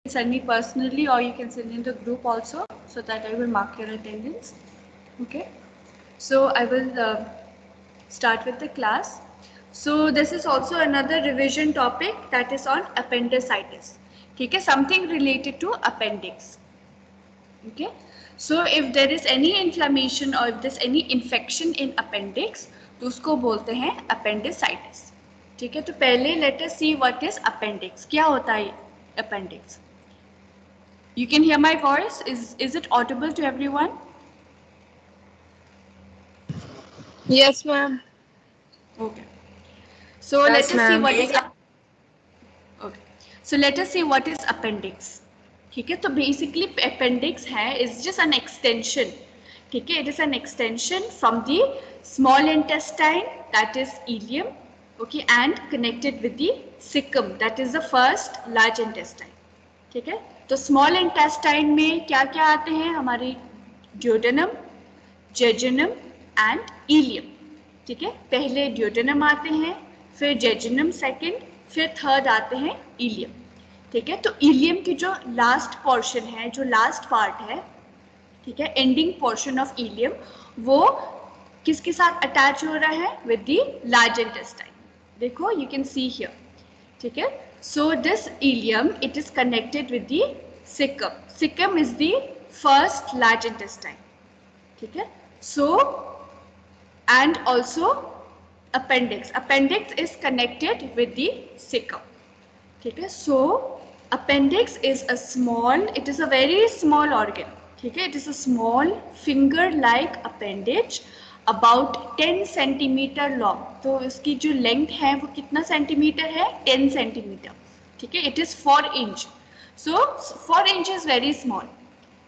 send me personally or you can send in the group also, so that I will mark your attendance. Okay, so I will start with the class. So this is also another revision topic, that is on appendicitis. Okay, something related to appendix. Okay, so if there is any inflammation or if there's any infection in appendix, तो उसको बोलते हैं appendicitis. ठीक है, तो पहले let us see what is appendix. क्या होता है appendix? You can hear my voice. Is it audible to everyone? Yes, ma'am. Okay. So Yes, let us see ma'am. what is. Okay. So let us see what is appendix. ठीक है, तो basically appendix है is just an extension. ठीक है, it is an extension from the small intestine, that is ileum, okay, and connected with the cecum, that is the first large intestine. ठीक है, तो small intestine में क्या क्या आते हैं हमारे? duodenum, jejunum and ileum. ठीक है, पहले ड्यूडेनम आते हैं, फिर जेजुनम सेकंड, फिर थर्ड आते हैं इलियम. ठीक है, तो इलियम की जो लास्ट पोर्शन है, जो लास्ट पार्ट है, ठीक है, एंडिंग पोर्शन ऑफ इलियम, वो किसके साथ अटैच हो रहा है? With the large intestine. देखो, यू कैन सी हियर. ठीक है, so this ileum it is connected with the cecum. Cecum is the first large intestine. ठीक है, सो and also appendix is connected with the cecum. ठीक है, so appendix is a small, it is a very small organ. ठीक है, it is a small finger like appendage about 10 centimeter long. तो इसकी जो length है वो कितना सेंटीमीटर है? 10 centimeter. ठीक है, it is 4 inch. So 4 inch is very small.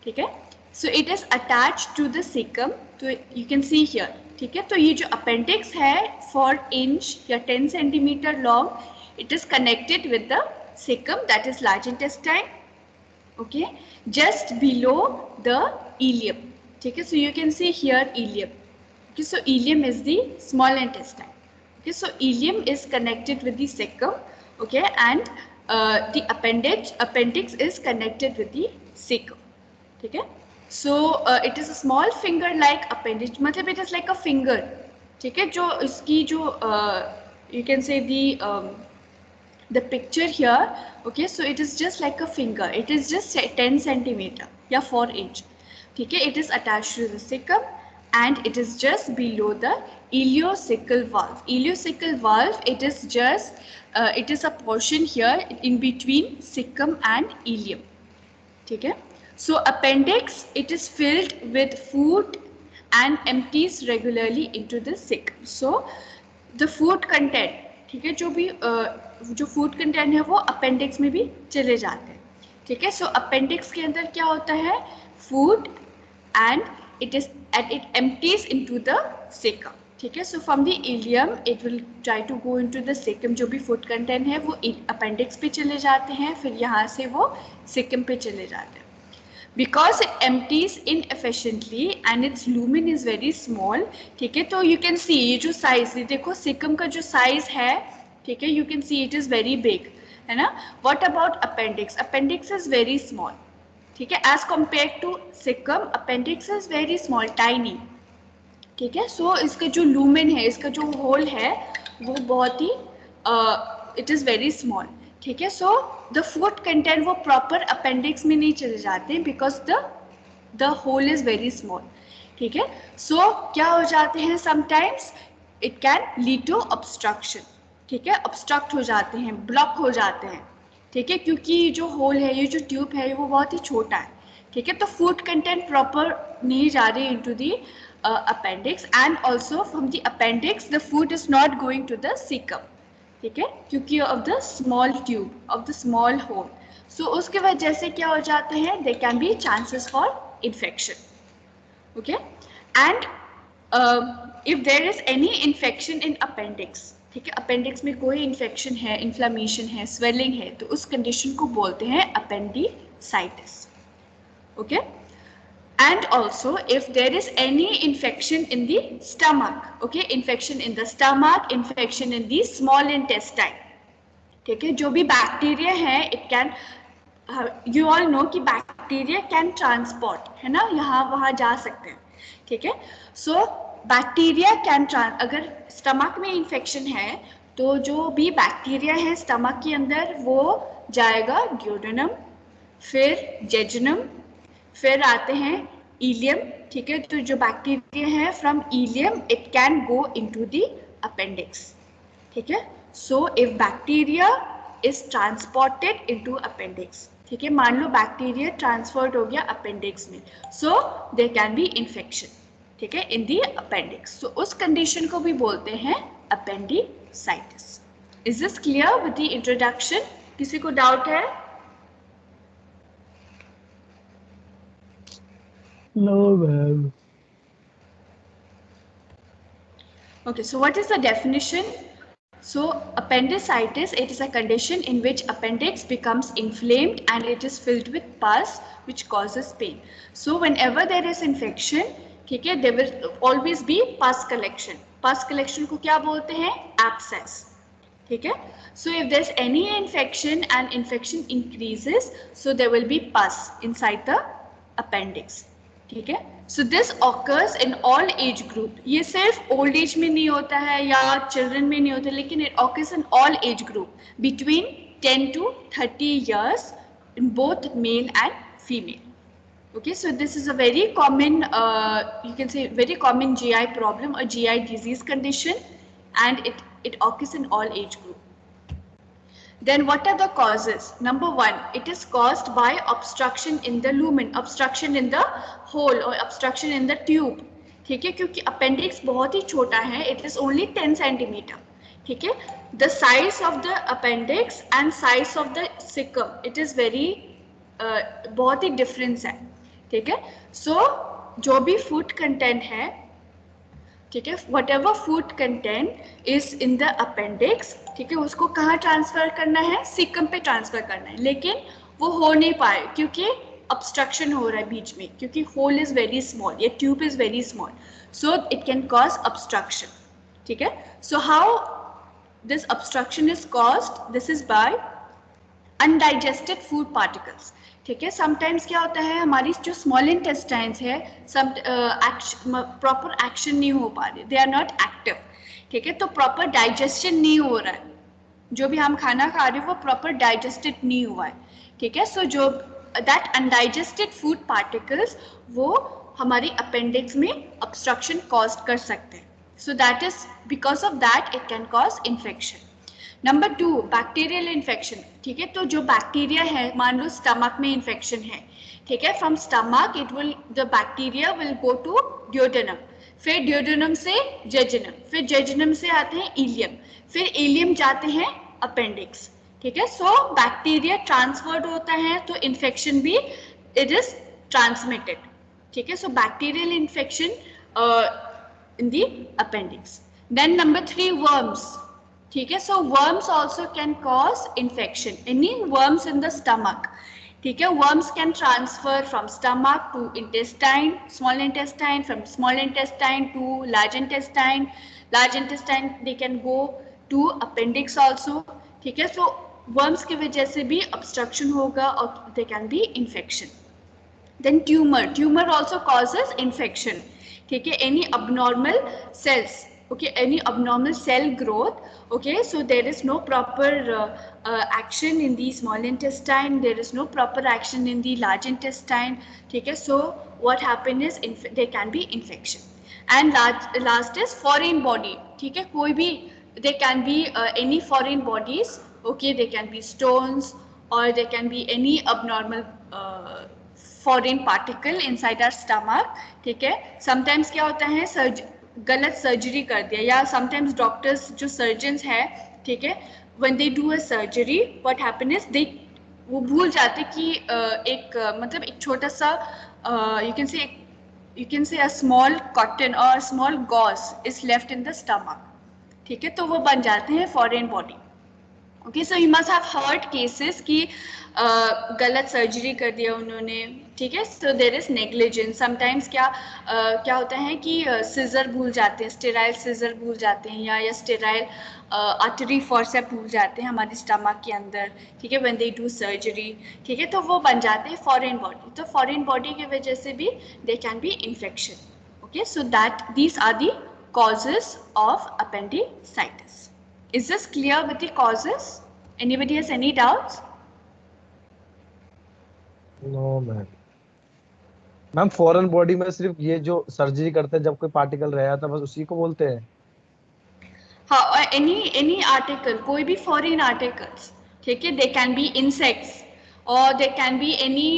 ठीक है, so it is attached to the cecum. तो you can see here. ठीक है, तो ये जो अपेंडिक्स है 4 इंच या 10 centimetre long, it is connected with the caecum, that is large intestine. Okay, just below the ileum. ठीक है, so you can see here ileum. Okay, so ileum is the small intestine. Okay, so ileum is connected with the caecum. Okay, and the appendix is connected with the cecum. ठीक है, so it is a small finger like appendage, मतलब it is like a finger. ठीक है, जो इसकी जो you can say the picture here. Okay, so it is just like a finger, it is just 10 centimeter या 4 inch. ठीक है, it is attached to the cecum and it is just below the ileocecal valve. Ileocecal valve, it is just it is a portion here in between cecum and ileum. ठीक है, so appendix, it is filled with food and empties regularly into the cecum. So the food content, ठीक है, जो भी जो food content है वो appendix में भी चले जाते हैं. ठीक है, so appendix के अंदर क्या होता है? Food and it empties into the cecum. ठीक है, so from the ileum it will try to go into the cecum. जो भी food content है वो appendix पे चले जाते हैं, फिर यहाँ से वो cecum पे चले जाते हैं. Because it empties inefficiently and its lumen is very small. ठीक है, तो you can see ये जो size, देखो cecum का जो size है, ठीक है, you can see it is very big, है ना. What about appendix? Appendix is very small. ठीक है, as compared to cecum, appendix is very small, tiny. ठीक है, so इसका जो lumen है, इसका जो hole है, वो बहुत ही it is very small. ठीक है, सो द फूड कंटेंट वो प्रॉपर अपेंडिक्स में नहीं चले जाते because the hole is very small. ठीक है, सो क्या हो जाते हैं? Sometimes it can lead to obstruction. ठीक है, ऑब्स्ट्रक्ट हो जाते हैं, ब्लॉक हो जाते हैं. ठीक है, क्योंकि जो होल है, ये जो ट्यूब है, वो बहुत ही छोटा है. ठीक है, तो फूड कंटेंट प्रॉपर नहीं जा रही into the appendix and also from the appendix the food is not going to the caecum. ठीक है, क्योंकि of the small tube, of the small hole. So उसके वजह से क्या हो जाते हैं? They can be chances for infection. Okay, and if there is any infection in appendix, ठीक है, अपेंडिक्स में कोई इन्फेक्शन है, इन्फ्लामेशन है, स्वेलिंग है, तो उस कंडीशन को बोलते हैं appendicitis. Okay, and also if there is any infection in the stomach, okay, infection in the stomach, infection in the small intestine. ठीक है, जो भी बैक्टीरिया है, it can you all know कि बैक्टीरिया कैन ट्रांसपोर्ट, है ना, यहाँ वहाँ जा सकते हैं, ठीक है। सो बैक्टीरिया कैन अगर स्टमक में इन्फेक्शन है तो जो भी बैक्टीरिया है स्टमक के अंदर वो जाएगा ड्यूडेनम, फिर जेजुनम, फिर आते हैं इलियम, ठीक है। तो जो बैक्टीरिया है from ileum it can go into the appendix, ठीक है। So if bacteria is transported into appendix, ठीक है, मान लो बैक्टीरिया ट्रांसफर्ड हो गया अपेंडिक्स में, so there can be infection, ठीक है, इन दी अपेंडिक्स। सो उस कंडीशन को भी बोलते हैं appendicitis. Is this clear with the introduction? किसी को डाउट है? No, ma'am. Okay, so what is the definition? So appendicitis, it is a condition in which appendix becomes inflamed and it is filled with pus which causes pain. So whenever there is infection, ठीक है, there will always be pus collection. Pus collection को क्या बोलते हैं? Abscess, ठीक है। So if there's any infection and infection increases, so there will be pus inside the appendix, ठीक है। So this occurs in all age group. ये सिर्फ old age में नहीं होता है या children में नहीं होता, लेकिन it occurs in all age group between 10 to 30 years in both male and female. Okay, so this is a very common, you can say very common GI problem or GI disease condition, and it occurs in all age group. Then what are the causes? Number one, it is caused by obstruction in the lumen, obstruction in the hole or obstruction in the tube, ठीक है, क्योंकि appendix बहुत ही छोटा है, it is only 10 centimeter, ठीक है। The size of the appendix and size of the cecum, it is very बहुत ही difference है, ठीक है। So जो भी food content है, ठीक है, what ever food content is in the appendix, ठीक है, उसको कहाँ ट्रांसफर करना है? सीकम पे ट्रांसफर करना है, लेकिन वो हो नहीं पाए क्योंकि ऑब्स्ट्रक्शन हो रहा है बीच में, क्योंकि होल इज वेरी स्मॉल, ये tube is very small, so it can cause obstruction, ठीक है। So how this obstruction is caused? This is by undigested food particles, ठीक है। समटाइम्स क्या होता है, हमारी जो स्मॉल इंटेस्टाइन्स है सम प्रॉपर एक्शन नहीं हो पा रहे, दे आर नॉट एक्टिव, ठीक है, तो प्रॉपर डाइजेशन नहीं हो रहा है, जो भी हम खाना खा रहे हो वो प्रॉपर डाइजेस्टेड नहीं हुआ है, ठीक है। सो जो दैट अनडाइजेस्टेड फूड पार्टिकल्स वो हमारी अपेंडिक्स में ऑब्स्ट्रक्शन कॉज कर सकते हैं, सो that is because of that it can cause infection. Number two, bacterial infection, ठीक है। तो जो बैक्टीरिया है, मान लो स्टमक में इन्फेक्शन है, ठीक है, from stomach it will the bacteria will go to duodenum, फिर ड्यूडेनम से जेजुनम, फिर जेजुनम से आते हैं इलियम, फिर इलियम जाते हैं अपेंडिक्स, ठीक है। सो बैक्टीरिया ट्रांसफर्ड होता है तो इन्फेक्शन भी इट इज ट्रांसमिटेड, ठीक है। So bacterial infection in the appendix. Then number three, worms, ठीक है। So worms also can cause infection, any worms in the stomach, ठीक है। Worms can transfer from stomach to intestine, small intestine, from small intestine to large intestine, large intestine they can go to appendix also, ठीक है। So worms की वजह से भी obstruction होगा और they can be infection. Then tumour, tumour also causes infection, ठीक है। Any abnormal cells, okay, any abnormal cell growth, okay, so there is no proper action in the small intestine, there is no proper action in the large intestine, ठीक है। so what happen is there can be infection। and last is foreign body, ठीक है, कोई भी there can be any foreign bodies, okay, there can be stones or there can be any abnormal foreign particle inside our stomach, ठीक है। sometimes क्या होता है, गलत सर्जरी कर दिया, या समटाइम्स डॉक्टर्स जो सर्जन्स है, ठीक है, when they do a surgery what happen is they वो भूल जाते कि एक मतलब एक छोटा सा you can say a small cotton और small gauze is left in the stomach, ठीक है, तो वो बन जाते हैं foreign body, okay, so you must have heard cases कि गलत सर्जरी कर दिया उन्होंने, ठीक है. So there is negligence. Sometimes क्या होता है कि सिजर भूल जाते हैं, स्टेराइल सिजर भूल जाते हैं, या स्टेराइल आर्टरी फॉर्सेप भूल जाते हैं हमारे स्टमक के अंदर, ठीक है, व्हेन दे डू सर्जरी, ठीक है. तो वो बन जाते हैं फॉरेन बॉडी. तो फॉरेन बॉडी की वजह से भी they can be infection. Okay, so that these are the causes of appendicitis. Is this clear with the causes? Anybody has any doubts? No ma'am. Ma'am foreign body में सिर्फ ये जो surgery करते हैं जब कोई पार्टिकल रह जाता है बस उसी को बोलते हैं. हाँ, और any article, कोई भी foreign articles, ठीक है, they can be insects और they can be any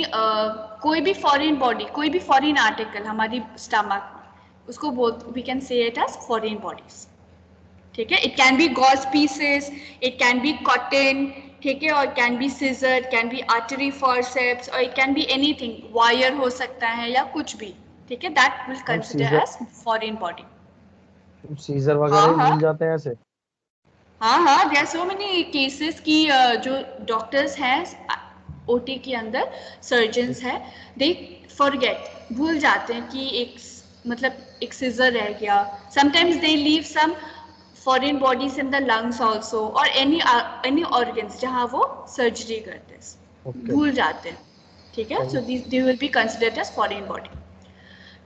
कोई भी foreign body, कोई भी foreign article हमारी stomach, उसको we can say it as foreign bodies. ठीक है, it can be gauze pieces, it can be cotton, ठीक है, और can be scissor, can be artery forceps, और it can be anything, wire हो सकता है या कुछ भी, ठीक है, that will consider as foreign body. Scissor वगैरह भी भूल जाते हैं ऐसे. हाँ, there are so many cases कि जो डॉक्टर्स हैं ओटी के अंदर, सर्जन्स हैं, they forget, भूल जाते हैं कि एक सीजर रह गया. Sometimes they leave some foreign bodies in the lungs also, or any organs जहाँ वो सर्जरी करते हैं, भूल जाते हैं, ठीक है. So they will be considered as foreign body.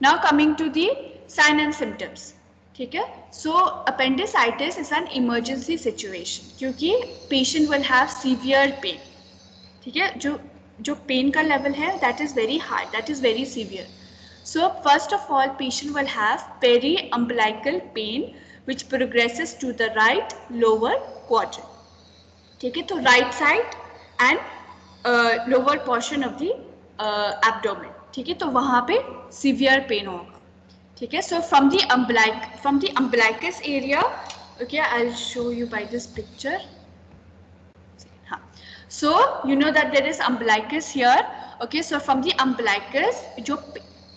Now coming to the sign and symptoms, ठीक है. So appendicitis is an emergency situation क्योंकि patient will have severe pain, ठीक है. जो pain का level है that is very high, that is very severe. So first of all patient will have periumbilical pain which progresses to the right lower quadrant, ठीक है. तो right side and lower portion of the abdomen, ठीक है. तो वहाँ पे severe pain होगा, ठीक है. So from the umbilicus area, okay, I'll show you by this picture. हाँ, so you know that there is umbilicus here, okay. So from the umbilicus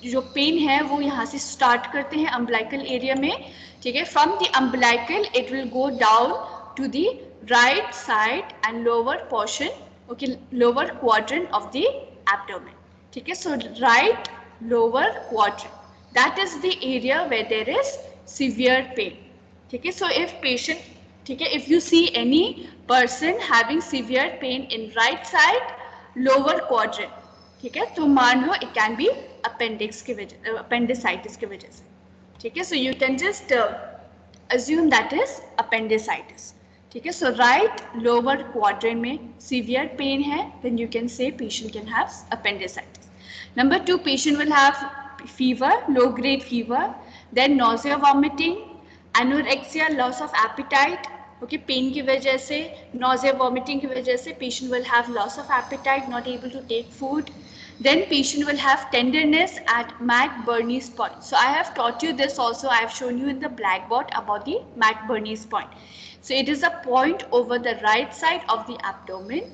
जो पेन है वो यहाँ से स्टार्ट करते हैं umbilical area में, ठीक है. From the umbilical it will go down to the right side and lower portion, okay, lower quadrant of the abdomen, ठीक है. So right lower quadrant, that is the area where there is severe pain, ठीक है. So if patient, ठीक है, if you see any person having severe pain in right side lower quadrant, ठीक है, तो मान लो it can be appendicitis की वजह से, ठीक है. So you can just assume that is appendicitis, ठीक है. So right lower quadrant में severe pain है, then you can say patient can have appendicitis. Number 2, patient will have fever, low grade fever, then nausea, vomiting, anorexia, loss of appetite, okay. Pain की वजह से, nausea, vomiting की वजह से patient will have loss of appetite, not able to take food. Then patient will have tenderness at McBurney's point. So I have taught you this also, I have shown you in the blackboard about the McBurney's point. So it is a point over the right side of the abdomen,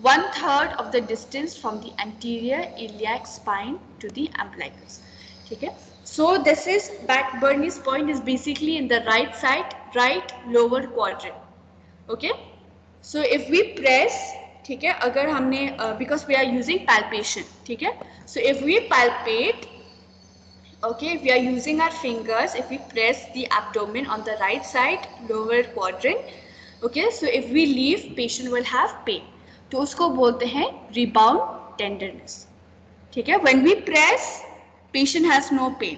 1/3 of the distance from the anterior iliac spine to the umbilicus, ठीक है. So this is McBurney's point is basically in the right side, right lower quadrant, okay. So if we press, ठीक है, अगर हमने because we are using palpation, ठीक है. So if we palpate, okay, if we are using our fingers, if we press the abdomen on the right side lower quadrant, okay, so if we leave patient will have pain, तो उसको बोलते हैं rebound tenderness, ठीक है. When we press patient has no pain,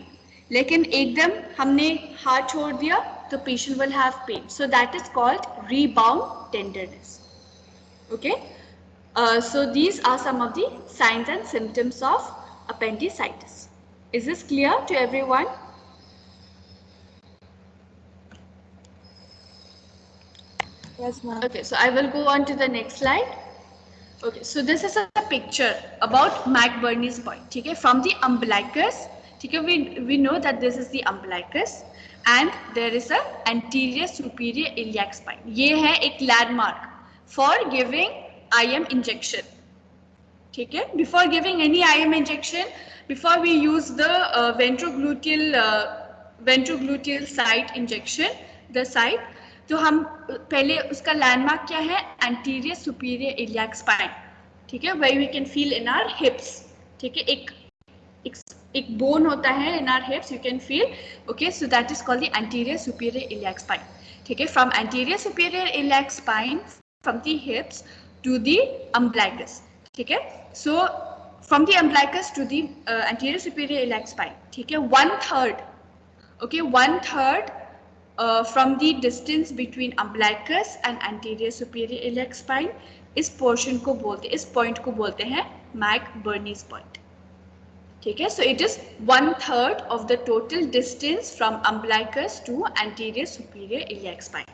लेकिन एकदम हमने हाथ छोड़ दिया तो patient will have pain, so that is called rebound tenderness, okay. So these are some of the signs and symptoms of appendicitis. Is this clear to everyone? Yes, ma'am. Okay, so I will go on to the next slide. Okay, so this is a picture about McBurney's point, ठीक है. From the umbilicus, ठीक है, we know that this is the umbilicus and there is a anterior superior iliac spine. ये है एक landmark for giving IM injection, ठीक है. Before giving any IM injection, before we use the ventrogluteal site injection, the site, तो हम पहले उसका landmark क्या है, एंटीरियर सुपीरियर इलियाक स्पाइन, ठीक है, where we can feel in our hips, ठीक है, एक बोन होता है in our hips, you can feel, okay, so that is called the anterior superior iliac spine, ठीक है, from anterior superior iliac spine from the hips to the umbilicus, ठीक है, so from the umbilicus to the anterior superior iliac spine, ठीक है, 1/3, okay, 1/3 from the distance between umbilicus and anterior superior iliac spine, इस portion को बोलते, इस point को बोलते हैं McBurney's point, ठीक है, so it is 1/3 of the total distance from umbilicus to anterior superior iliac spine,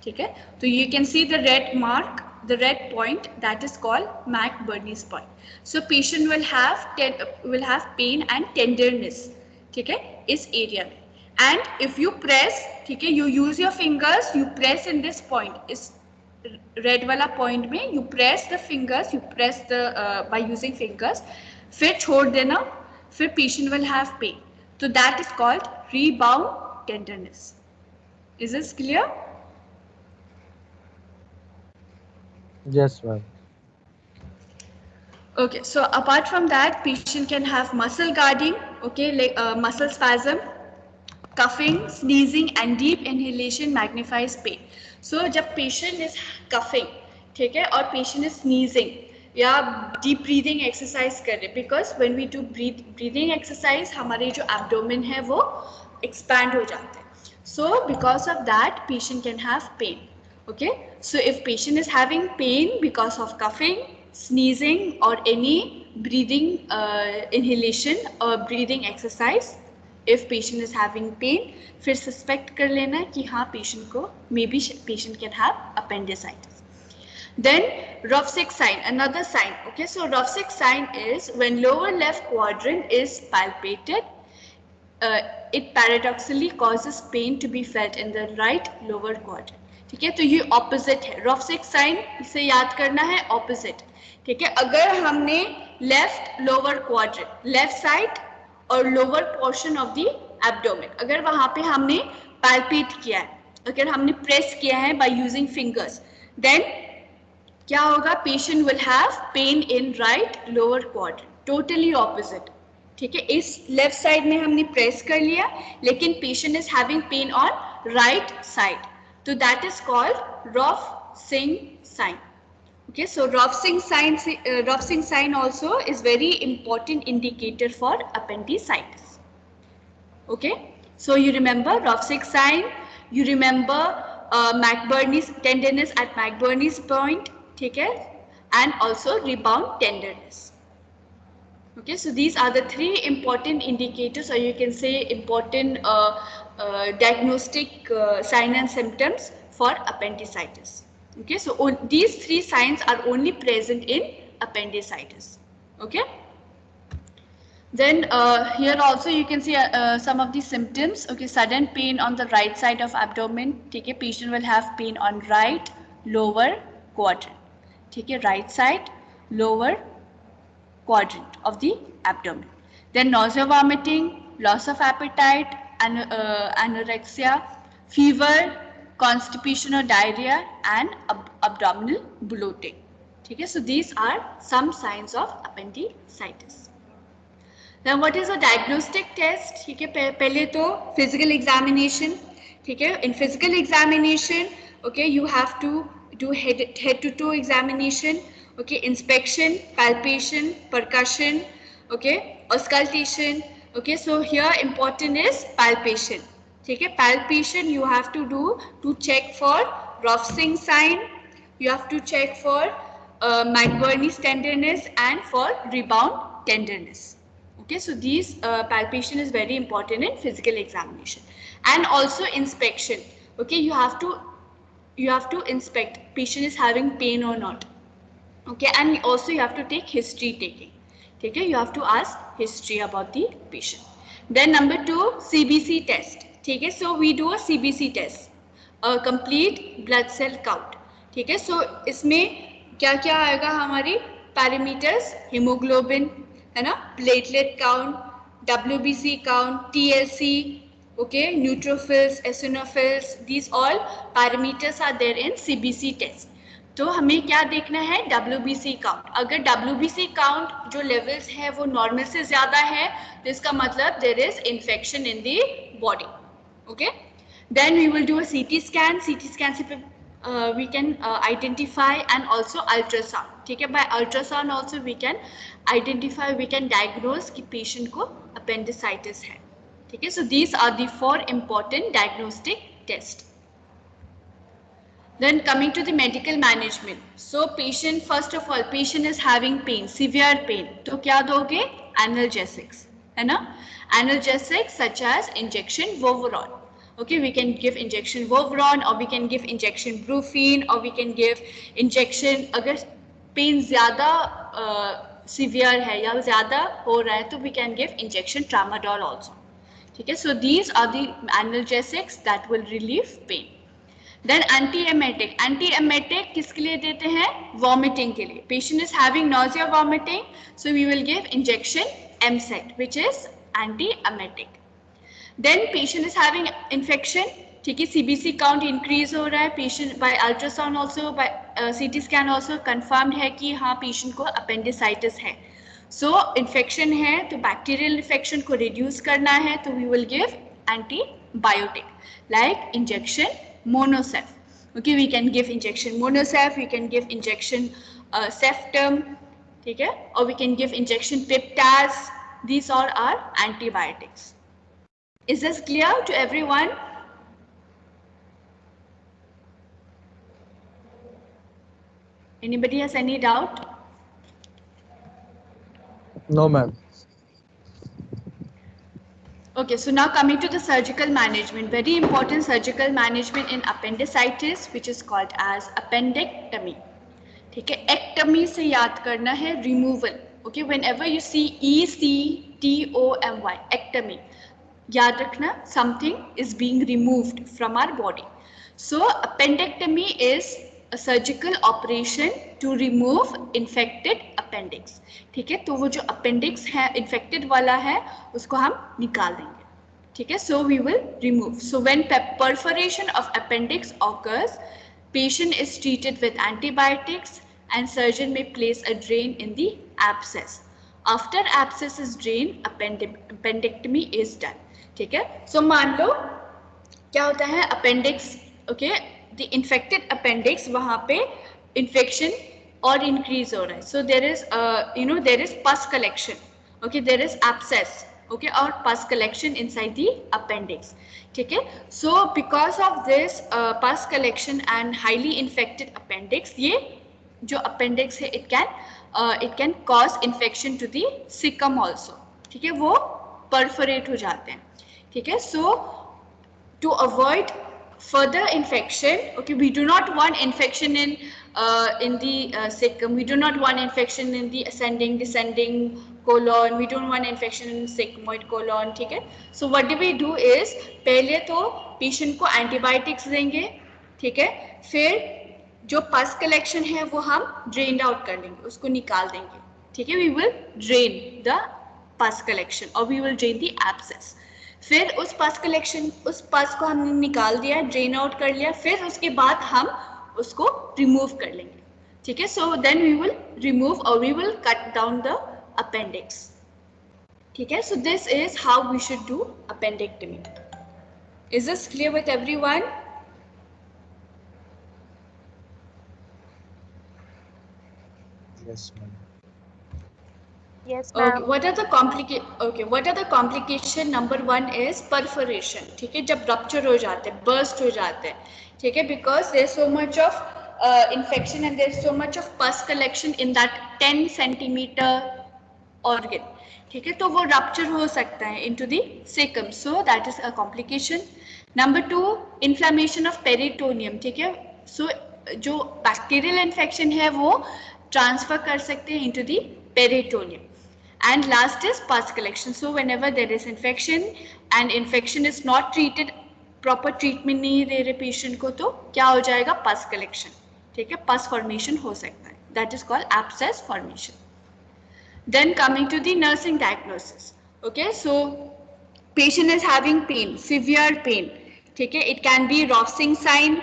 ठीक है, तो you can see the red mark, the red point, that is called McBurney's point. So patient will have pain and tenderness, ठीक है, इस area में, and if you press, ठीक है, you use your fingers, you press in this point, इस red वाला point में you press the fingers, you press the by using fingers, फिर छोड़ देना, फिर patient will have pain, so that is called rebound tenderness. Is this clear? Yes, ma'am. Okay, so apart from that, patient can have muscle guarding, okay, like muscle spasm, cuffing, sneezing, and deep inhalation magnifies pain. So जब patient is cuffing, ठीक है, और patient is sneezing या deep breathing exercise कर रहे, because when we do breathing exercise, हमारे जो abdomen है वो expand हो जाते हैं. So because of that, patient can have pain. Okay, so if patient is having pain because of coughing, sneezing, or any breathing inhalation or breathing exercise, if patient is having pain, फिर suspect कर लेना कि हाँ patient को, maybe patient can have appendicitis. Then Rovsek sign, another sign. Okay, so Rovsek sign is when lower left quadrant is palpated, it paradoxically causes pain to be felt in the right lower quadrant. ठीक है, तो ये opposite है, Rovsek sign इसे याद करना है, opposite, ठीक है, अगर हमने left lower quadrant, left side और lower portion of the abdomen, अगर वहां पे हमने पैल्पेट किया है, अगर हमने प्रेस किया है बाय यूजिंग फिंगर्स, देन क्या होगा, patient will have pain in right lower quadrant, totally opposite, ठीक है, इस लेफ्ट साइड में हमने प्रेस कर लिया, लेकिन patient is having pain on right side, so that is called Rovsek sign. Okay, so Rovsek sign also is very important indicator for appendicitis. Okay, so you remember Rovsek sign, you remember McBurney's tenderness at McBurney's point, ठीक है, and also rebound tenderness. Okay, so these are the three important indicators, or you can say important diagnostic sign and symptoms for appendicitis. Okay, so these three signs are only present in appendicitis. Okay, then here also you can see some of the symptoms. Okay, sudden pain on the right side of abdomen, ठीक है, patient will have pain on right lower quadrant, ठीक है, right side lower quadrant of the abdomen. Then nausea, vomiting, loss of appetite, anorexia, fever, constipation or diarrhea, and abdominal bloating. ठीक है, so these are some signs of appendicitis. Then what is a diagnostic test? ठीक है, पहले तो physical examination, ठीक है, in physical examination, okay, you have to do head to toe examination, okay, inspection, palpation, percussion, okay, auscultation, okay, so here important is palpation, ठीक है, palpation you have to do to check for Rovsek sign, you have to check for McBurney's tenderness and for rebound tenderness. Okay, so these palpation is very important in physical examination, and also inspection. Okay, you have to inspect patient is having pain or not. Okay, and also you have to take history taking. Okay, you have to ask history about the patient. Then number 2, CBC test. Okay, so we do a CBC test, a complete blood cell count. Okay, so इसमें क्या क्या आएगा, हमारी parameters, haemoglobin है ना, platelet count, WBC count, TLC, Okay, neutrophils, eosinophils, these all parameters are there in CBC test. तो हमें क्या देखना है, WBC काउंट. अगर WBC काउंट जो लेवल्स है वो नॉर्मल से ज़्यादा है तो इसका मतलब there is infection in the body. Okay, then we will do a CT scan. CT scan से we can identify and also ultrasound. ठीक है, by ultrasound also we can identify, we can diagnose कि patient को appendicitis है. ठीक है, so these are the 4 important diagnostic tests. Then coming to the medical management. So patient, first of all, patient is having pain, severe pain. तो क्या दोगे? Analgesics, है ना? Analgesics such as injection Voveron. Okay, we can give injection Voveron or we can give injection Brufen or we can give injection, अगर pain ज़्यादा severe है या ज़्यादा हो रहा है तो we can give injection Tramadol also. ठीक है, so these are the analgesics that will relieve pain. Then anti-emetic. Anti-emetic किसके लिए देते हैं? Vomiting के लिए. Patient is having nausea, vomiting, so we will give injection MSET, which is anti-emetic. Then patient is having infection. ठीक है, CBC count increase हो रहा है. Patient by ultrasound also, by CT scan also confirmed है कि हाँ patient को appendicitis है. So infection है तो bacterial infection को reduce करना है तो we will give antibiotic like injection Monosef. Okay, we can give injection Monosef, we can give injection Ceftum, ठीक है, or we can give injection Piptaz. These all are antibiotics. Is this clear to everyone? Anybody has any doubt? No, ma'am. Okay, so now coming to the surgical management. Very important surgical management in appendicitis, which is called as appendectomy. ठीक है, ectomy से याद करना है removal. Okay, whenever you see ECTOMY, ectomy, याद रखना something is being removed from our body. So appendectomy is a surgical operation to remove infected appendix. ठीक है, तो वो जो appendix है infected वाला है उसको हम निकाल देंगे. ठीक है, so we will remove. So when perforation of appendix occurs, patient is treated with antibiotics and surgeon may place a drain in the abscess. After abscess is drained, appendectomy is done. ठीक है, so मान लो क्या होता है appendix, okay, the infected appendix वहाँ पे infection और increase हो रहा है. So there is there is pus collection. Okay, there is abscess. Okay, or pus collection inside the appendix. ठीक है, so because of this pus collection and highly infected appendix, ये जो appendix है it can cause infection to the cecum also. ठीक है, वो perforate हो जाते हैं. ठीक है, so to avoid further infection, okay, we do not want infection in the cecum, we do not want infection in the ascending descending colon, we don't want infection in sigmoid colon. ठीक है, so what do we do is पहले तो patient को antibiotics देंगे. ठीक है, फिर जो pus collection है वो हम drained out कर लेंगे, उसको निकाल देंगे. ठीक है, we will drain the pus collection or we will drain the abscess. फिर उस पस कलेक्शन, उस पस को हमने निकाल दिया, ड्रेन आउट कर लिया, फिर उसके बाद हम उसको रिमूव कर लेंगे. ठीक है, so then we will remove और we will cut down the appendix. ठीक है, so this is how we should do appendectomy. Is this clear with everyone? Yes, ma'am. Yes, ma'am. Okay, what are the complication? Number 1 is perforation. ठीक है, जब rupture हो जाते हैं, burst हो जाते हैं. ठीक है, because there is so much of infection and there is so much of pus collection in that 10 centimeter organ. ठीक है, तो वो rupture हो सकता है into the cecum. So that is a complication. Number 2, inflammation of peritoneum. ठीक है, so जो bacterial infection है वो transfer कर सकते हैं into the peritoneum. And last is pus collection. So whenever there is infection and infection is not treated, proper treatment नहीं दे रहे patient को, तो क्या हो जाएगा? pus collection. ठीक है, pus formation हो सकता है. That is called abscess formation. Then coming to the nursing diagnosis. Okay, so patient is having pain, severe pain, ठीक है, it can be Rovsing sign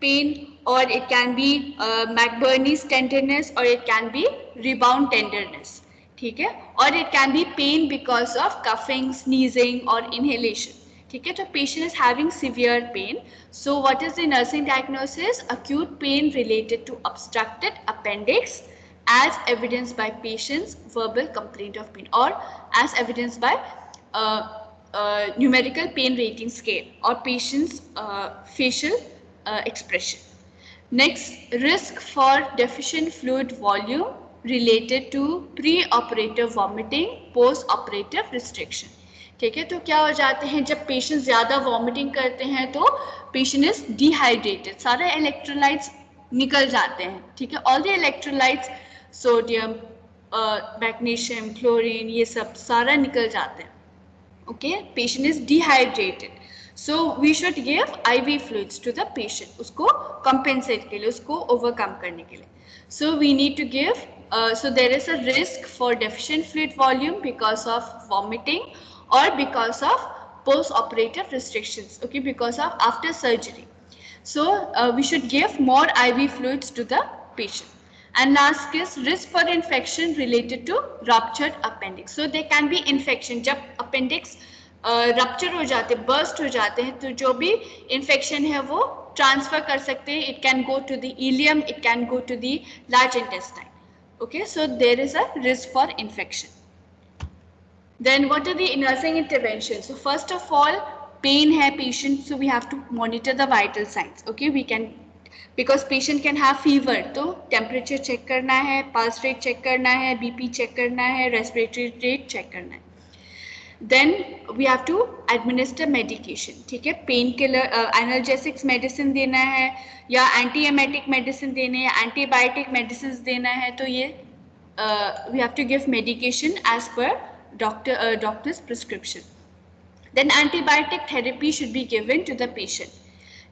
pain, or it can be McBurney's tenderness, or it can be rebound tenderness, ठीक है, or it can be pain because of coughing, sneezing or inhalation, ठीक है. तो patient is having severe pain. So what is the nursing diagnosis? Acute pain related to obstructed appendix as evidenced by patient's verbal complaint of pain, or as evidenced by numerical pain rating scale or patient's facial expression. Next, risk for deficient fluid volume related to pre-operative vomiting, post-operative restriction. ठीक है, तो क्या हो जाते हैं जब patient ज़्यादा vomiting करते हैं तो पेशेंट इज डिहाइड्रेटेड, सारे इलेक्ट्रोलाइट्स निकल जाते हैं, ठीक है, all the electrolytes, sodium, magnesium, chlorine, ये सब सारा निकल जाते हैं. Okay, patient is dehydrated, so we should give IV fluids to the patient, उसको compensate के लिए, उसको overcome करने के लिए. So we need to give, so there is a risk for deficient fluid volume because of vomiting or because of post-operative restrictions, okay, because of after surgery. So we should give more IV fluids to the patient. And last is risk for infection related to ruptured appendix. So there can be infection. जब appendix rupture हो जाते, burst हो जाते हैं, तो जो भी infection है वो transfer कर सकते हैं. It can go to the ileum, it can go to the large intestine. Okay, so there is a risk for infection. Then what are the nursing interventions? So first of all, pain है patient, so we have to monitor the vital signs. Okay, we can, because patient can have fever, तो temperature check करना है, pulse rate check करना है, BP check करना है, respiratory rate check करना है. Then we have to administer medication, ठीक है, पेन किलर, एनाल्जेसिक्स मेडिसिन देना है या एंटी एमेटिक मेडिसिन देने हैं, एंटीबायोटिक मेडिसिन देना है, तो ये we have to give medication as per doctor's prescription. Then antibiotic therapy should be given to the patient.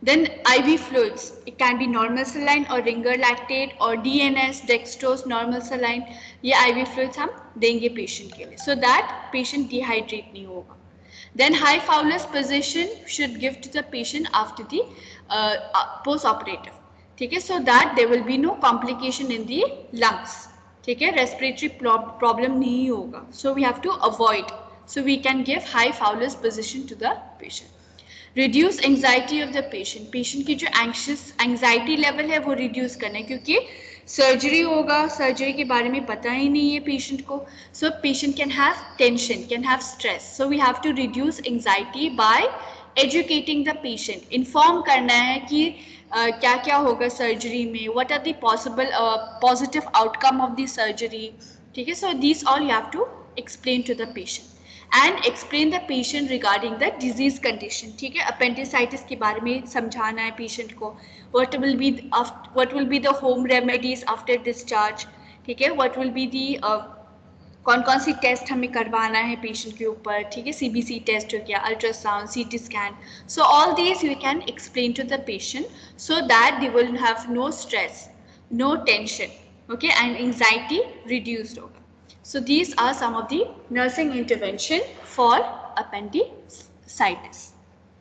Then IV fluids, it can be normal saline or ringer lactate or DNS, dextrose, normal saline. ये IV fluids हम देंगे patient के लिए, so that patient dehydrate नहीं होगा. Then high Fowler's position should give to the patient after the post-operative, ठीक है, so that there will be no complication in the lungs, ठीक है, respiratory problem नहीं होगा. So we have to avoid. So we can give high Fowler's position to the patient. Reduce anxiety of the patient. Patient की जो anxiety level है वो reduce करना है, क्योंकि surgery होगा, surgery के बारे में पता ही नहीं है patient को. So patient can have tension, can have stress. So we have to reduce anxiety by educating the patient. Inform करना है कि क्या क्या होगा surgery में, what are the possible positive outcome of the surgery, ठीक है. So these all you have to explain to the patient. And explain the patient regarding the disease condition, ठीक है, appendicitis के बारे में समझाना है patient को, what will be the home remedies after discharge, ठीक है, what will be the कौन कौन सी टेस्ट हमें करवाना है patient के ऊपर, ठीक है, CBC टेस्ट हो गया, ultrasound, CT scan. So all these we can explain to the patient so that they will have no stress, no tension, okay, and anxiety reduced होगा. So these are some of the nursing intervention for appendicitis.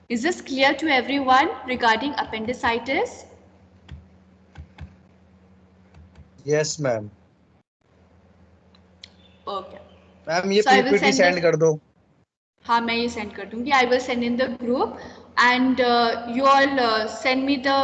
Is this clear to everyone regarding appendicitis? Yes, ma'am. Okay. Ma'am ये So I will PPT send send it- कर दो. हाँ, मैं ये send कर दूँगी. I will send in the group and you all send me the